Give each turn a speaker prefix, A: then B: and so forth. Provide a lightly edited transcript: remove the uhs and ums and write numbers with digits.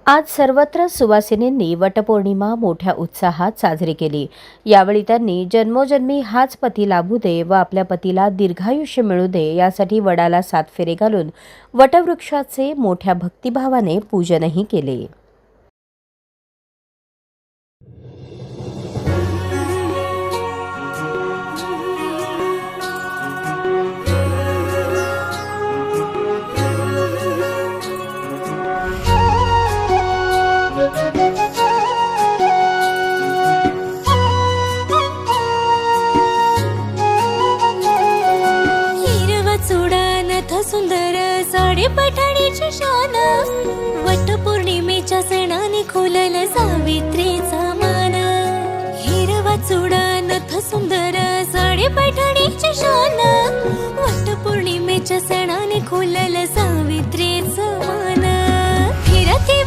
A: आज सर्वत्र सुवासिनींनी वटपौर्णिमा मोठ्या उत्साहात साजरी केली। यावेळी त्यांनी जन्मोजन्मी हाच पती लाभू दे व आपल्या पतीला दीर्घायुष्य मिळू दे यासाठी वडाला 7 फेरे घालून वटवृक्षाचे मोठ्या भक्तिभावाने पूजनही केले।
B: सुंदर साडी पठाणीची शान, वटपौर्णिमेच्या सणाने खुलल सावित्रीचा मान। हिरवा चुडा नथ सुंदर साडी पठाणीची शान, वटपौर्णिमेच्या सणाने खुलल सावित्रीचा मान। फिरती